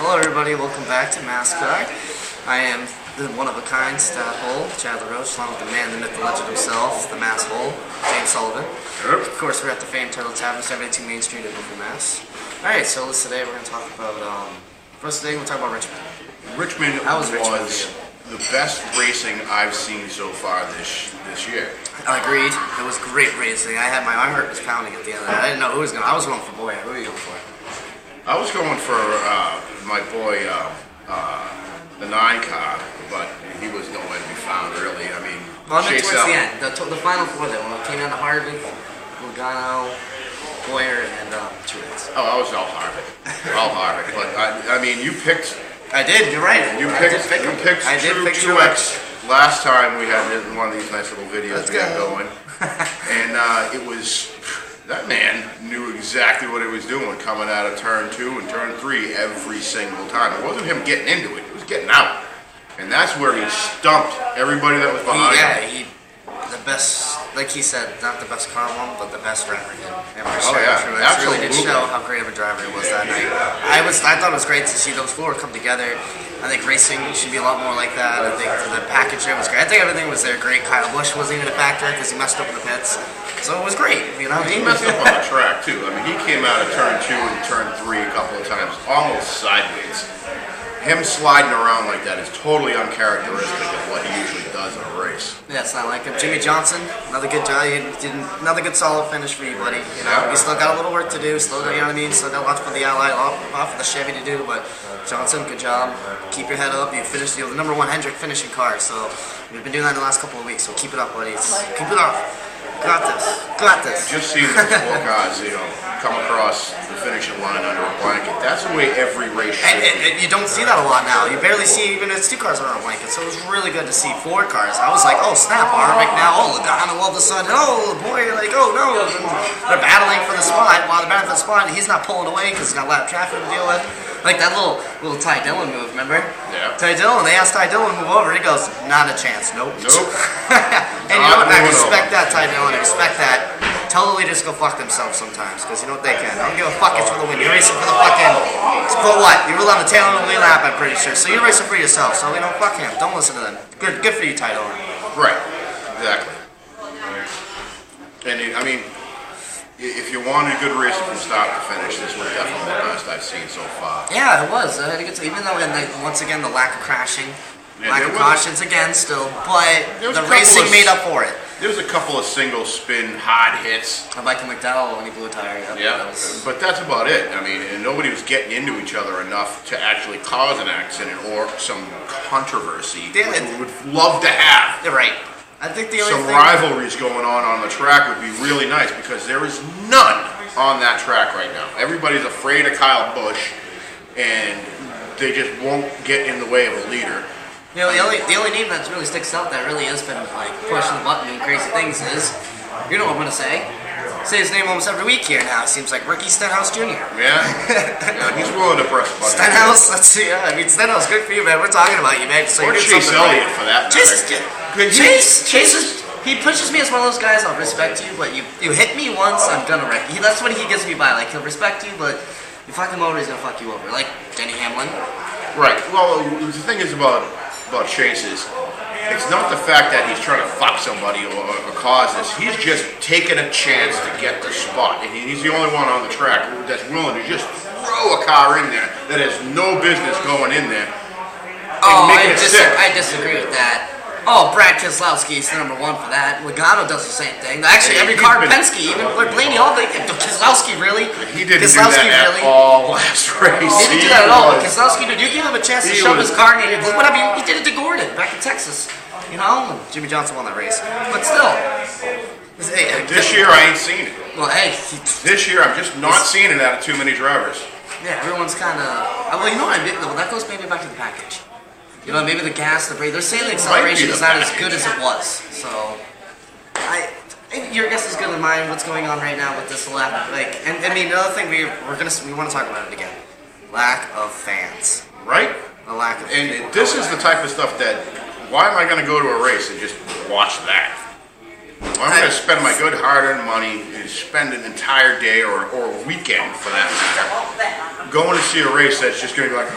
Hello everybody, welcome back to NASCAR. I am the one-of-a-kind Stat Hole, Chad LaRoche, along with the man, the myth, the legend himself, the Mass Hole, James Sullivan. Yep. Of course, we're at the famed Turtle Tavern, 72 Main Street in Milford, Mass. Alright, so today we're going to talk about, first thing we'll talk about Richmond. Richmond How was Richmond was the best racing I've seen so far this year. Agreed. It was great racing. My heart was pounding at the end of that. I didn't know who was going to, I was going for Boyer. Who were you going for? I was going for my boy, the 9 car, but he was nowhere to be found, really. I mean, Well, I meant Chase towards out. the end, the final four there, when it came down to Harvick, Logano, Boyer, and Truex. Oh, I was all Harvick. All Harvick. But, I mean, you picked... I did, you're right. You I picked did pick Truex last time we had one of these nice little videos we got going. And it was... That man knew exactly what he was doing coming out of turn 2 and turn 3 every single time. It wasn't him getting into it, it was getting out. And that's where he stumped everybody that was behind him. The best, like he said, not the best car one, but the best driver did. Yeah, It really did absolutely. show how great of a driver he was that night. I thought it was great to see those four come together. I think racing should be a lot more like that. I think the package there was great. I think everything was there great. Kyle Busch wasn't even a factor because he messed up in the pits. So it was great, you know. He messed up on the track too. I mean, he came out of turn 2 and turn 3 a couple of times, almost sideways. Him sliding around like that is totally uncharacteristic of what he usually does in a race. Yeah, it's not like him. Jimmy Johnson, another good job. Another good solid finish for you, buddy. You know, you still got a little work to do. Still, you know what I mean. Still got lots for the Ally off of the Chevy to do. But Johnson, good job. Keep your head up. You finished. You're the #1 Hendrick finishing car. So we've been doing that in the last couple of weeks. So keep it up, buddies. Keep it up. Got this. Got this. Just seeing the 4 guys, come across the finishing line under a blanket. That's the way every race should be. And you don't see that a lot now. You barely see even it's 2 cars on a blanket. So it was really good to see 4 cars. I was like, oh snap, Harvick now. Oh, Logano all of a sudden. Oh boy, like oh no. And they're battling for the spot. While they're battling for the spot, he's not pulling away because he's got a lot of traffic to deal with. Like that little Ty Dillon move, remember? Yeah. Ty Dillon, they asked Ty Dillon to move over. He goes, not a chance. Nope. Nope. And you know what? I respect that, Ty Dillon. I respect that. Tell the leaders to go fuck themselves sometimes, because you know what they can. I don't give a fuck. It's for the win. You're racing for the fucking. For what? You're on the tail of the lead lap, I'm pretty sure. So you're racing for yourself. So fuck him. Don't listen to them. Good for you, Ty Dillon. Right. Exactly. And I mean, if you wanted a good race from start to finish, this was definitely the best I've seen so far. Yeah, it was. I think it's even though, once again, the lack of crashing, lack of cautions again, still, but the racing made up for it. There was a couple of single spin hard hits. Michael McDowell when he blew a tire. Yeah, but that's about it. I mean, and nobody was getting into each other enough to actually cause an accident or some controversy, which we would love to have. You're right. I think the only Some rivalries going on the track would be really nice because there is none on that track right now. Everybody's afraid of Kyle Busch, and they just won't get in the way of a leader. You know, the only name that really sticks out that really has been like pushing the button and crazy things is, you know what I'm gonna say his name almost every week here now. It seems like Ricky Stenhouse Jr. Yeah, he's willing to press the button. Stenhouse, let's see. Yeah, I mean Stenhouse, good for you, man. We're talking about you, man. So Or Chase Elliott for that matter. Chase is. He pushes me as one of those guys. I'll respect you, but you hit me once, I'm gonna wreck you. That's what he gets me by. Like he'll respect you, but you fuck him over, he's gonna fuck you over. Like Denny Hamlin. Right. Well, the thing is about Chase is, it's not the fact that he's trying to fuck somebody or cause this. He's just taking a chance to get the spot. And he's the only one on the track that's willing to just throw a car in there that has no business going in there. Oh, I disagree with that. Oh, Brad Keselowski is the #1 for that. Logano does the same thing. Actually, every car, Penske, even Blaney, all they Keselowski really. He didn't do that at all last race. He didn't do that at all. Keselowski, did you give him a chance to shove his car in? Whatever, he did it to Gordon back in Texas. You know, and Jimmy Johnson won that race. But still, this year I ain't seen it. Well, hey, this year I'm just not seeing it out of too many drivers. Yeah, everyone's kind of. Well, you know what I mean? That goes maybe back to the package. You know, maybe the gas, the brake. They're saying the acceleration is not as good as it was. So, your guess is good than mine. What's going on right now with this lap? And I mean, another thing we want to talk about it again. Lack of fans. Right. The lack of. And this is the type of stuff that. Why am I going to go to a race and just watch that? I'm going to spend my good hard-earned money and spend an entire day or a weekend, for that matter, going to see a race that's just going to be like,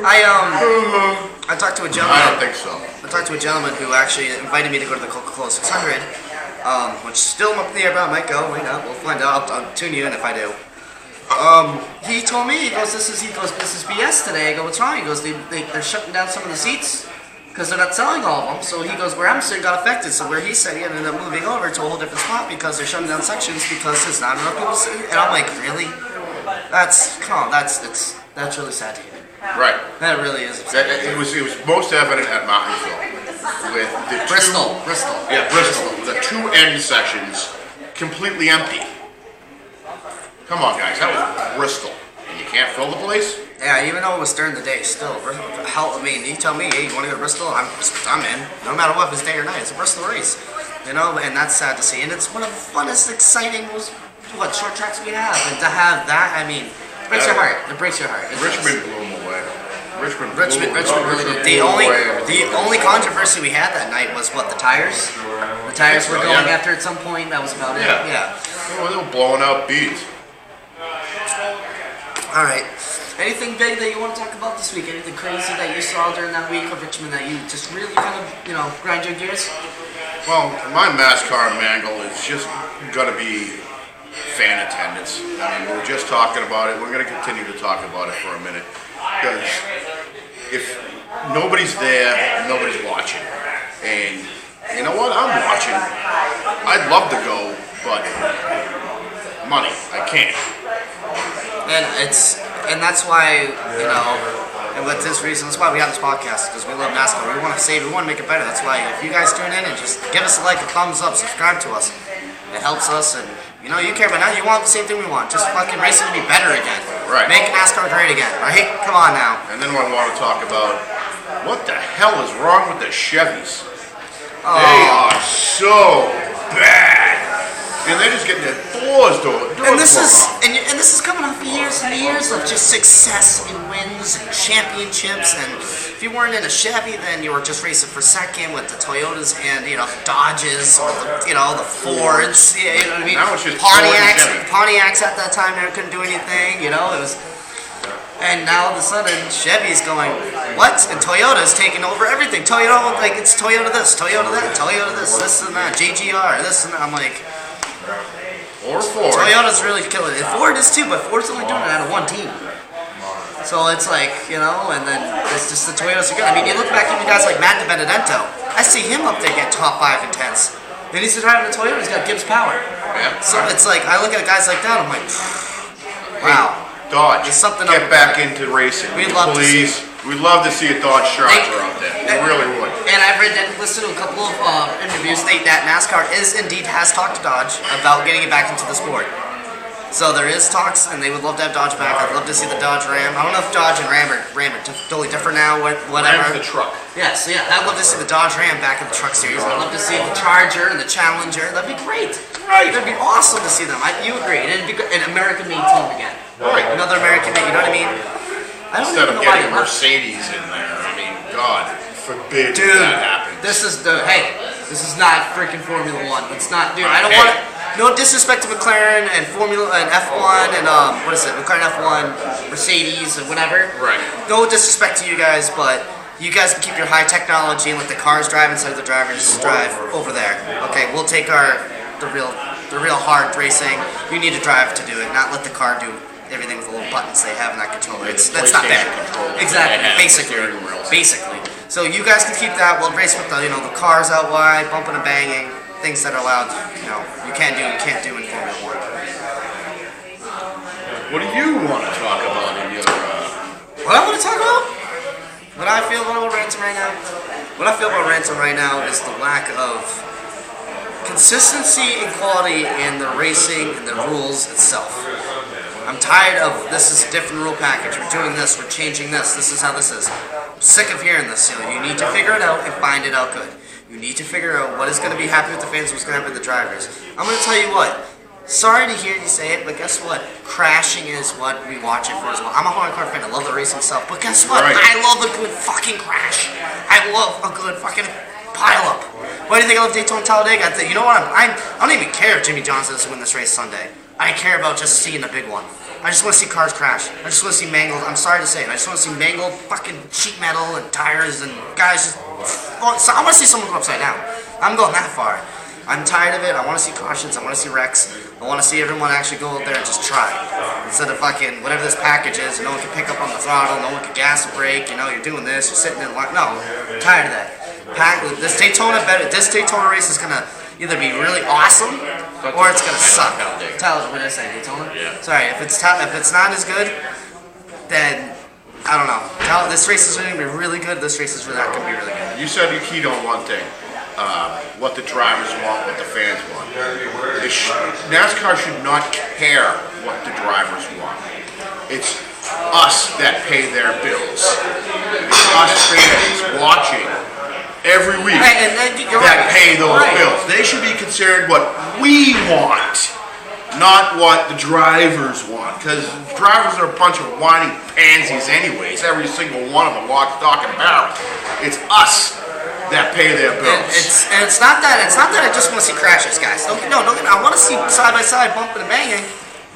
I talked to a gentleman. I don't think so. I talked to a gentleman who actually invited me to go to the Coca-Cola 600, which still I'm up in the air about. I might go, might not. We'll find out. I'll tune you in if I do. He told me, he goes, this is BS today. I go, what's wrong? He goes, they're shutting down some of the seats because they're not selling all of them. So he goes, where I'm sitting got affected. So where he said he ended up moving over to a whole different spot because they're shutting down sections because there's not enough people sitting. And I'm like, really? That's really sad to hear. Right. That really is. It was most evident at Martinsville with the Bristol. Yeah, Bristol. The two end sections completely empty. Come on, guys, that was Bristol, and you can't fill the place. Yeah, even though it was during the day, still. Hell, I mean, you tell me, hey, you want to go to Bristol? I'm in. No matter what, if it's day or night, it's a Bristol race. You know, and that's sad to see. And it's one of the funnest, exciting, short tracks we have. And to have that, I mean, it breaks your heart. It breaks your heart. Richmond blew them away. Richmond really did. The only controversy we had that night was what, the tires? The tires were going after at some point. That was about it. Yeah. They were blowing out beads. All right. Anything big that you want to talk about this week? Anything crazy that you saw during that week of Richmond that you just really kind of, grind your gears? Well, my NASCAR mangle is just going to be fan attendance. I mean, we were just talking about it. We're going to continue to talk about it for a minute. Because if nobody's there, nobody's watching. And you know what? I'm watching. I'd love to go, but money, I can't. And that's why, and with this reason, that's why we have this podcast, because we love NASCAR. We want to save, we want to make it better. That's why if you guys tune in and just give us a like, a thumbs up, subscribe to us. It helps us, and you care about now. You want the same thing we want. Just fucking racing to be better again. Right. Make NASCAR great again. Right? Come on now. And then I want to talk about what the hell is wrong with the Chevys. They are so bad. And they're just getting their doors and this is coming off years and years of just success and wins and championships. And if you weren't in a Chevy, then you were just racing for second with the Toyotas and Dodges or the Fords. You know what I mean? Now it's just Pontiacs at that time never couldn't do anything. It was. And now all of a sudden, Chevy's going, what? And Toyota's taking over everything. Toyota, it's Toyota this, Toyota that, Toyota this and that, JGR, this and that. I'm like. Or Ford. Toyota's really killing it. Ford is too, but Ford's only doing it out of one team. So it's like, and then it's just the Toyotas are good. I mean, you look back at guys like Matt DiBenedetto. I see him up there get top 5 and 10s. Then he's driving a Toyota, he's got Gibbs power. Yeah. So it's like, I look at guys like that, I'm like, wow. Dodge, there's something get back into racing. We'd love to see. We'd love to see a Dodge Charger out there. We really would. And I've listened to a couple of interviews state that NASCAR has talked to Dodge about getting it back into the sport. So there is talks, and they would love to have Dodge back. I'd love to see the Dodge Ram. I don't know if Dodge and Ram are totally different now. Whatever. Ram's the truck. Yes, yeah. I'd love to see the Dodge Ram back in the truck series. I'd love to see the Charger and the Challenger. That'd be great. Right. That'd be awesome to see them. You agree? And it'd be an American-made team again. Right. Another American-made. You know what I mean? Instead of getting Mercedes in there, I mean, God forbid that happens. This is not freaking Formula One. It's not, dude. I don't want it. No disrespect to McLaren and Formula and F1 and McLaren F1, Mercedes and whatever. Right. No disrespect to you guys, but you guys can keep your high technology and let the cars drive instead of the drivers drive over there. Okay, we'll take the real hard racing. You need to drive to do it, not let the car do everything with the little buttons they have in that controller. That's not fair. Exactly. Basically. So you guys can keep that. We'll race with the cars out wide, bumping and banging, things that are allowed. You can't do in Formula One. What do you want to talk about in your? What I want to talk about? What I feel about ranting right now? What I feel about ranting right now is the lack of consistency and quality in the racing and the rules itself. I'm tired of this is a different rule package. We're doing this. We're changing this. This is how this is. I'm sick of hearing this. You need to figure it out and find it out good. You need to figure out what is going to be happy with the fans, what's going to happen with the drivers. I'm going to tell you what. Sorry to hear you say it, but guess what? Crashing is what we watch it for as well. I'm a hardcore fan. I love the racing stuff, but guess what? Right. I love a good fucking crash. I love a good fucking pile up. What do you think of Daytona Talladega? You know what? I don't even care if Jimmy Johnson doesn't win this race Sunday. I care about just seeing the big one. I just want to see cars crash. I just want to see mangled. I'm sorry to say it. I just want to see mangled fucking sheet metal and tires and guys just. So I want to see someone go upside down. I'm going that far. I'm tired of it. I want to see cautions. I want to see wrecks. I want to see everyone actually go out there and just try. Instead of fucking whatever this package is, no one can pick up on the throttle, no one can gas or brake, you know, you're doing this, you're sitting in line. No, I'm tired of that. This Daytona race is going to either be really awesome or it's going to suck. What did I say, Daytona? Yeah. Sorry, if it's not as good, then I don't know. This race is going to be really good. This race is not going to be really good. You said you keyed on one thing. What the drivers want, what the fans want. NASCAR should not care what the drivers want. It's us that pay their bills. It's us fans watching every week that pay those bills. They should be concerned what we want, not what the drivers want. Because drivers are a bunch of whining pansies anyways. Every single one of them, lock, stock, and barrel. It's us that pay their bills. It's not that I just want to see crashes, guys. I want to see side by side bumping and banging,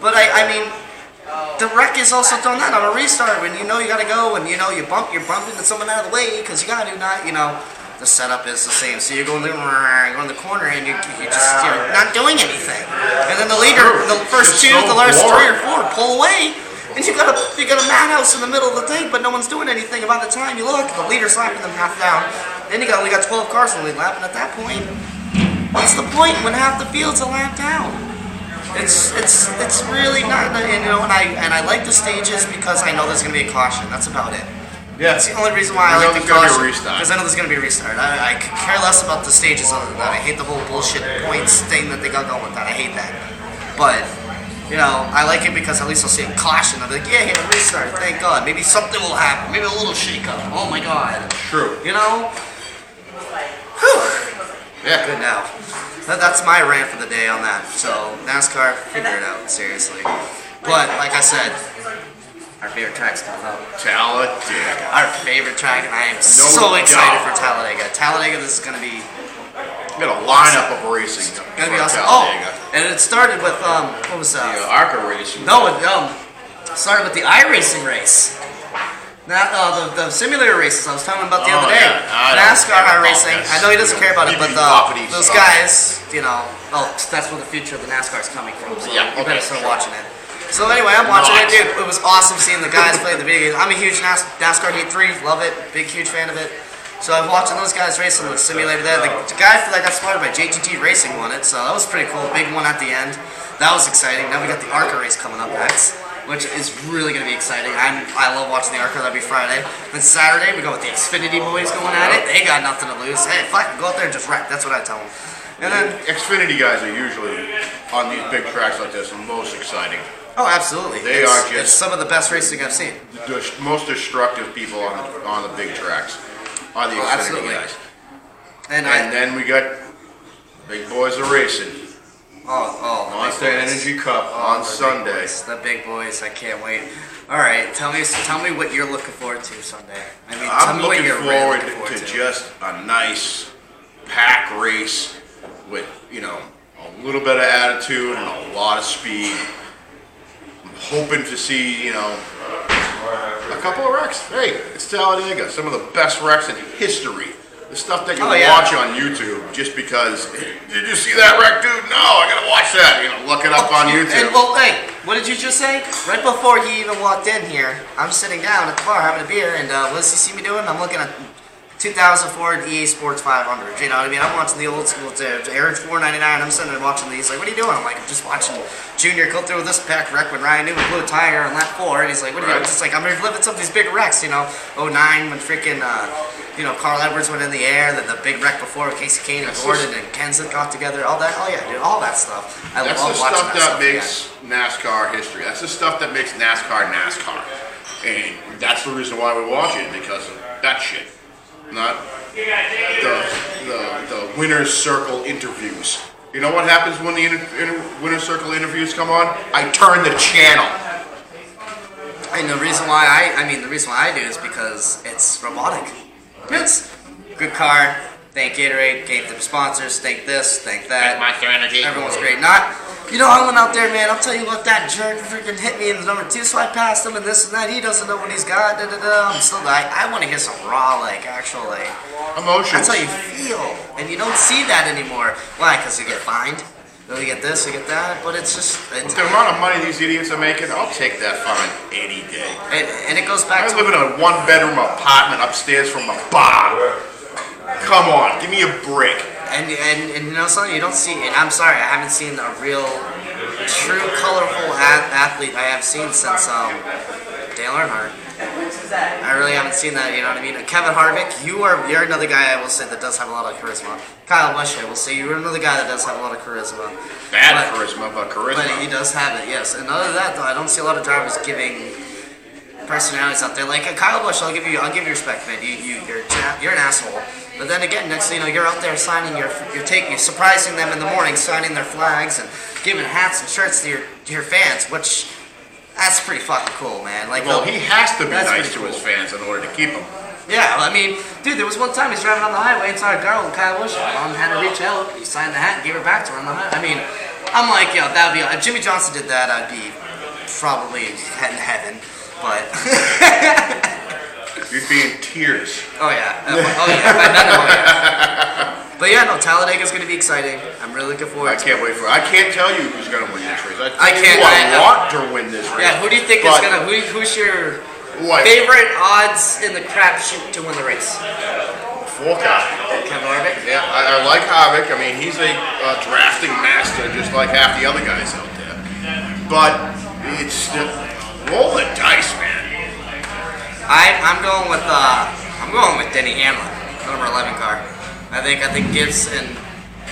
but I mean, the wreck is also done that on a restart when you know you got to go and you know you're bumping into someone out of the way because you got to the setup is the same. So you're going in the corner and you're not doing anything, and then the leader, the first two, the last 3 or 4 pull away. And you got a madhouse in the middle of the thing, but no one's doing anything. And by the time you look, the leader's lapping them half down. Then you only got 12 cars in the lead lap, and at that point, what's the point when half the field's a lap down? It's really not. And I like the stages because I know there's gonna be a caution. That's about it. Yeah. That's the only reason why I like the caution. Because I know there's gonna be a restart. I could care less about the stages other than that. I hate the whole bullshit points thing that they got going with that. I hate that. But I like it because at least I'll see a caution. I'll be like, yeah, restart. Thank God. Maybe something will happen. Maybe a little shake-up. Oh my God. True. Whew. Yeah. Good now. That's my rant for the day on that. So, NASCAR, figure it out, seriously. But, like I said, our favorite track's coming up. Talladega. Our favorite track, and I am so excited for Talladega. Talladega, this is going to be... We got a lineup of racing. It's going to be awesome. Talladega. And it started with, what was that? The ARCA race. No, it started with the iRacing race. The simulator races I was talking about the other day. Yeah. NASCAR iRacing. I know he doesn't care about it, but those guys, that's where the future of the NASCAR is coming from. So you better start watching it. So anyway, I'm watching it, dude. It was awesome seeing the guys play the video games. I'm a huge NASCAR Heat 3, love it, big, huge fan of it. So I'm watching those guys racing with the simulator there. The guy that got spotted by JGT Racing won it, so that was pretty cool. Big one at the end. That was exciting. Now we got the ARCA race coming up next, which is really going to be exciting. I love watching the ARCA. That'll be Friday. Then Saturday, we go with the Xfinity boys going at it. They got nothing to lose. Hey, fuck, go out there and just wreck. That's what I tell them. And then Xfinity guys are usually, on these big tracks like this, the most exciting. Oh, absolutely. It's some of the best racing I've seen. The most destructive people on the big tracks are the Xfinity guys. And then we got big boys are racing. Monster Energy Cup on Sunday. The big boys, I can't wait. All right, tell me what you're looking forward to Sunday. I'm looking forward to just a nice pack race with a little bit of attitude and a lot of speed. I'm hoping to see a couple of wrecks. Hey, it's Talladega. Some of the best wrecks in history. The stuff that you watch on YouTube just because, did you see that wreck, dude? No, I gotta watch that. Look it up on YouTube. And hey, what did you just say? Right before he even walked in here, I'm sitting down at the bar having a beer, and what does he see me doing? I'm looking at 2004 EA Sports 500. You know what I mean? I'm watching the old school. Average $4.99. I'm sitting there watching these. Like, what are you doing? I'm like, I'm just watching Junior go through this pack wreck when Ryan Newman blew a tire on lap 4, and he's like, what are you doing? Just like, I'm reliving some of these big wrecks. 09 when freaking Carl Edwards went in the air. Then the big wreck before with Casey Kane and Gordon and Kenseth got together. All that. Oh yeah, dude. All that stuff. That's the stuff that makes NASCAR history. That's the stuff that makes NASCAR NASCAR. And that's the reason why we watch it, because of that shit. Not the winner's circle interviews. You know what happens when the winner's circle interviews come on? I turn the channel. And the reason why I do is because it's robotic. It's good car. Thank Gatorade, thank the sponsors, thank this, thank that. Monster Energy. Everyone's great. Not, you know, I went out there, man. I'll tell you what, that jerk freaking hit me in the number 2, so I passed him and this and that. He doesn't know what he's got. I'm still, I want to hear some raw, like, actual, like, emotions. that's how you feel, and you don't see that anymore. Why? Because you get fined. You get this, you get that, but it's just... With the amount of money these idiots are making, I'll take that fine any day. And it goes back I to... live in a one-bedroom apartment upstairs from a bar. Come on, give me a break. And you know something, you don't see... And I'm sorry, I haven't seen a real, true, colorful athlete I have seen since Dale Earnhardt. I really haven't seen that, you know what I mean? Kevin Harvick, you're another guy I will say that does have a lot of charisma. Kyle Busch, I will say you're another guy that does have a lot of charisma. Bad charisma, but charisma. But he does have it, yes. And other than that, though, I don't see a lot of drivers giving personalities out there. Like Kyle Busch, I'll give you respect, man. You're an asshole. But then again, next thing you know, you're out there signing you're surprising them in the morning, signing their flags and giving hats and shirts to your fans, which. That's pretty fucking cool, man. Like, well, he has to be nice to cool. his fans in order to keep them. Yeah, I mean, dude, there was one time he's driving on the highway and saw a girl with Kyle Busch. Mom had to reach out. He signed the hat and gave her back to her on the highway. I mean, I'm like, yo, that would be... If Jimmy Johnson did that, I'd be probably in heaven, but... You'd be in tears. Oh, yeah. Oh, yeah. If I met him, oh, yeah. But yeah, no, Talladega's going to be exciting. I'm really looking forward to it. I can't wait for it. I can't tell you who's going to win this race. I can't. I want to win this race. Yeah, who do you think is going to... Who's your favorite odds in the crapshoot to win the race? Forecast. Kevin Harvick? Yeah, I like Harvick. I mean, he's a drafting master just like half the other guys out there. But it's roll the dice, man. I'm going with Denny Hamlin, number 11 car. I think Gibbs and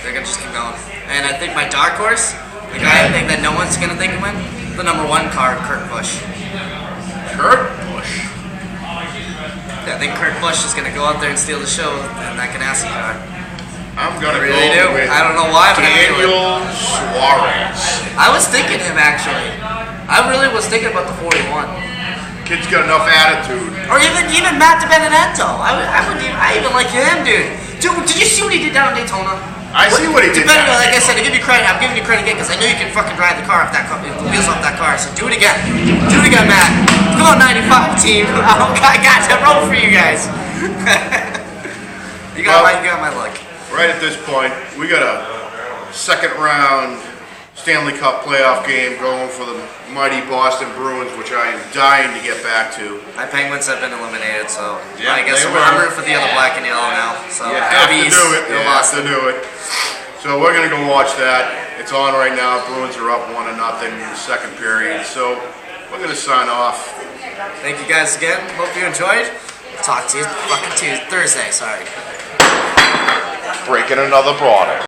they're gonna just keep going. And I think my dark horse, the guy I think that no one's gonna think of win, the number 1 car, Kurt Busch. Kurt Busch. Yeah, I think Kurt Busch is gonna go out there and steal the show in that Ganassi car. I'm gonna really go with I don't know why, but Daniel Suarez. I was thinking him actually. I really was thinking about the 41. Kid's got enough attitude. Or even Matt DiBenedetto. I even like him, dude. Dude, did you see what he did down in Daytona? I see what he did. Like I said, I give you credit. I'm giving you credit again because I know you can fucking drive the car off that car, the wheels off that car. So do it again. Do it again, Matt. Come on, 95 team. I got to roll for you guys. you got my luck. Right at this point, we got a second round Stanley Cup playoff game going for the mighty Boston Bruins, which I am dying to get back to. My Penguins have been eliminated, so yeah, I guess I'm rooting for the other black and yellow now. So you have to do it. You have to do it. So we're gonna go watch that. It's on right now. Bruins are up 1-0 in the second period. So we're gonna sign off. Thank you guys again. Hope you enjoyed. Talk to you fucking Thursday. Sorry. Breaking another product.